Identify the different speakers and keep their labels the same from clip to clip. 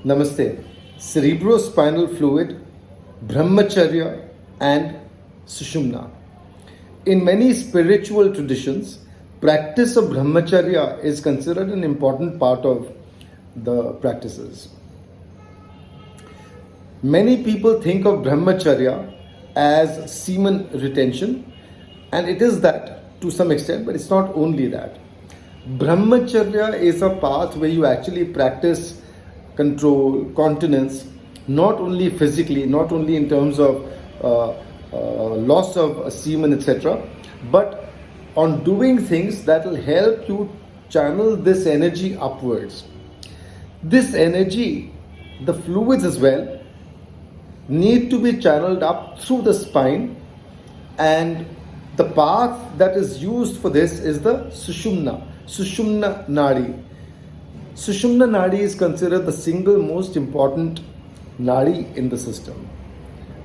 Speaker 1: Namaste. Cerebro-spinal fluid, Brahmacharya and Sushumna. In many spiritual traditions, practice of Brahmacharya is considered an important part of the practices. Many people think of Brahmacharya as semen retention, and it is that to some extent, but it's not only that. Brahmacharya is a path where you actually practice control, continence, not only physically, not only in terms of loss of semen, etc., but on doing things that will help you channel this energy upwards. This energy, the fluids as well, need to be channeled up through the spine, and the path that is used for this is the Sushumna Nadi. Sushumna Nadi is considered the single most important Nadi in the system.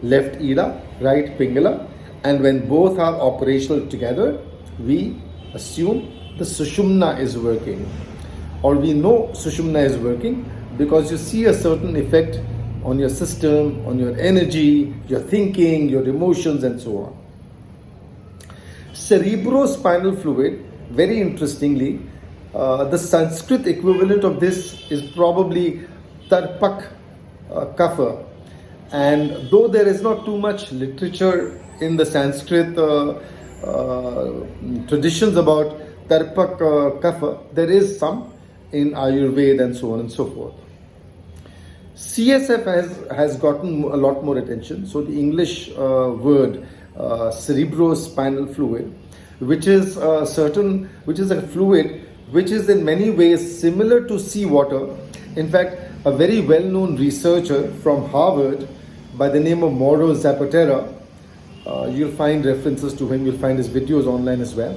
Speaker 1: Left Ida, right Pingala, and when both are operational together, we assume the Sushumna is working. Or we know Sushumna is working because you see a certain effect on your system, on your energy, your thinking, your emotions, and so on. Cerebro-spinal fluid, very interestingly, the Sanskrit equivalent of this is probably tarpak kapha. And though there is not too much literature in the Sanskrit traditions about tarpak kapha, there is some in Ayurveda and so on and so forth. CSF has gotten a lot more attention. So the English word cerebro-spinal fluid, which is a fluid which is in many ways similar to seawater. In fact, a very well-known researcher from Harvard by the name of Mauro Zapatera, you'll find references to him, you'll find his videos online as well.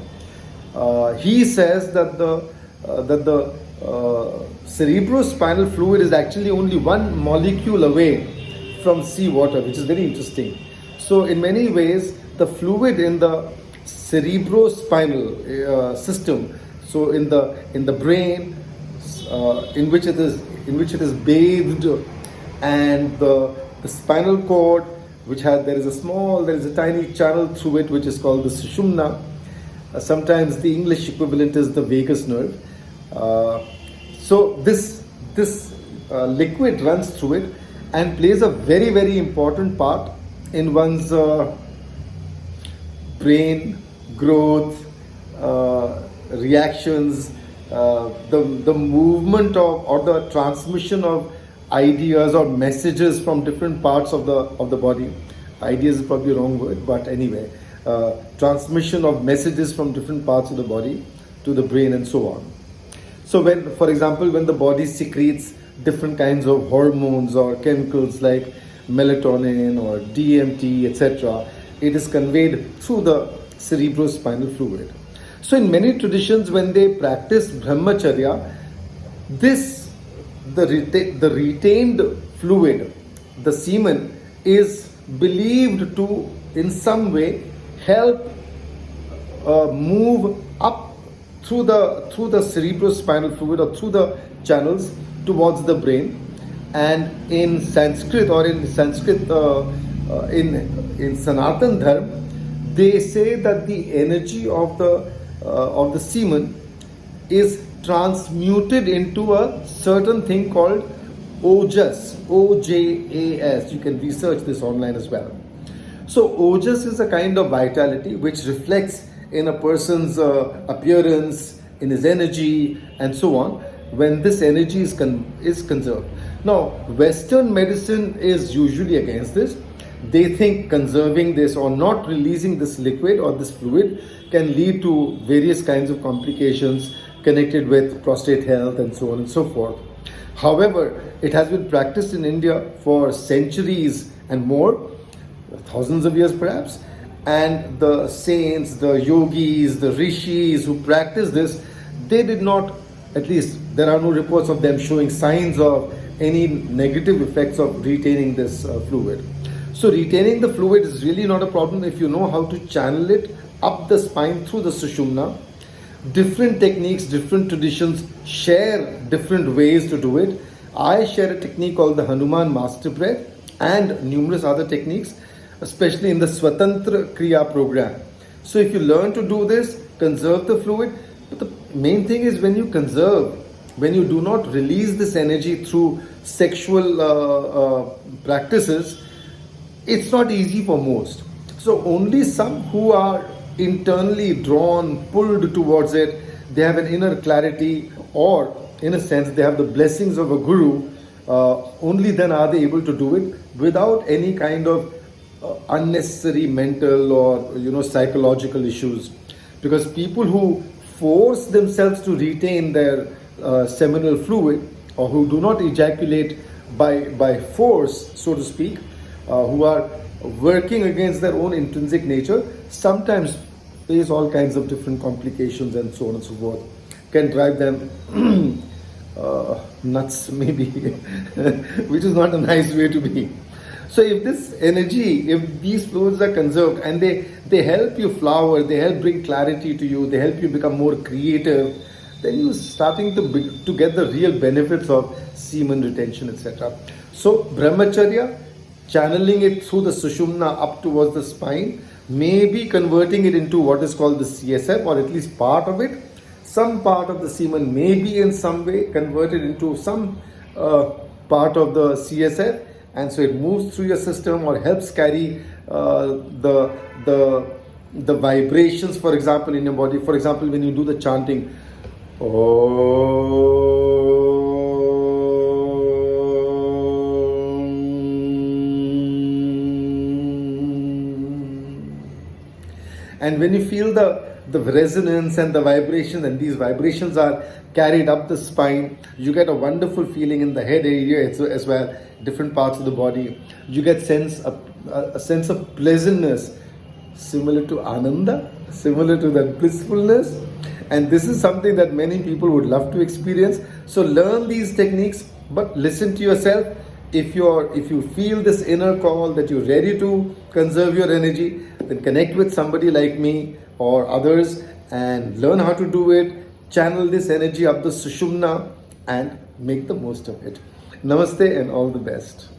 Speaker 1: He says that the cerebrospinal fluid is actually only one molecule away from seawater, which is very interesting. So in many ways, the fluid in the cerebrospinal system, so in the brain, in which it is bathed, and the spinal cord, there is a tiny channel through it which is called the Sushumna. Sometimes the English equivalent is the vagus nerve. So this liquid runs through it and plays a very, very important part in one's brain growth, reactions, the movement of or the transmission of ideas or messages from different parts of the body. Ideas is probably a wrong word, but anyway, transmission of messages from different parts of the body to the brain and so on. So for example, when the body secretes different kinds of hormones or chemicals like melatonin or DMT, etc., it is conveyed through the cerebrospinal fluid. So in many traditions, when they practice Brahmacharya, the retained fluid, the semen, is believed to in some way help move up through the cerebrospinal fluid or through the channels towards the brain. And in Sanskrit in Sanatan dharma, they say that the energy of the semen is transmuted into a certain thing called ojas, OJAS. You can research this online as well. So ojas is a kind of vitality which reflects in a person's appearance, in his energy, and so on, when this energy is conserved. Now, Western medicine is usually against this. They think conserving this or not releasing this liquid or this fluid can lead to various kinds of complications connected with prostate health and so on and so forth. However, it has been practiced in India for centuries and more, thousands of years perhaps, and the saints, the yogis, the rishis who practice this, they did not, at least there are no reports of them showing signs of any negative effects of retaining this fluid. So retaining the fluid is really not a problem if you know how to channel it up the spine through the Sushumna. Different techniques, different traditions share different ways to do it. I share a technique called the Hanuman Master Breath and numerous other techniques, especially in the Swatantra Kriya program. So if you learn to do this, conserve the fluid. But the main thing is when you conserve, when you do not release this energy through sexual practices, it's not easy for most. So only some who are internally drawn, pulled towards it, they have an inner clarity, or in a sense they have the blessings of a guru, only then are they able to do it without any kind of unnecessary mental or psychological issues. Because people who force themselves to retain their seminal fluid, or who do not ejaculate by force, so to speak, who are working against their own intrinsic nature, sometimes face all kinds of different complications and so on and so forth. Can drive them nuts maybe, which is not a nice way to be. So if this energy, if these fluids are conserved and they help you flower, they help bring clarity to you, they help you become more creative, then you're starting to get the real benefits of semen retention, etc. So Brahmacharya, channeling it through the Sushumna up towards the spine, maybe converting it into what is called the CSF, or at least part of it. Some part of the semen may be in some way converted into some part of the CSF, and so it moves through your system or helps carry the vibrations, for example, in your body. For example, when you do the chanting, and when you feel the resonance and the vibrations, and these vibrations are carried up the spine, you get a wonderful feeling in the head area as well, different parts of the body. You get a sense of pleasantness, similar to ananda, similar to that blissfulness. And this is something that many people would love to experience. So learn these techniques, but listen to yourself. If you feel this inner call that you're ready to conserve your energy, then connect with somebody like me or others and learn how to do it. Channel this energy up the Sushumna and make the most of it. Namaste and all the best.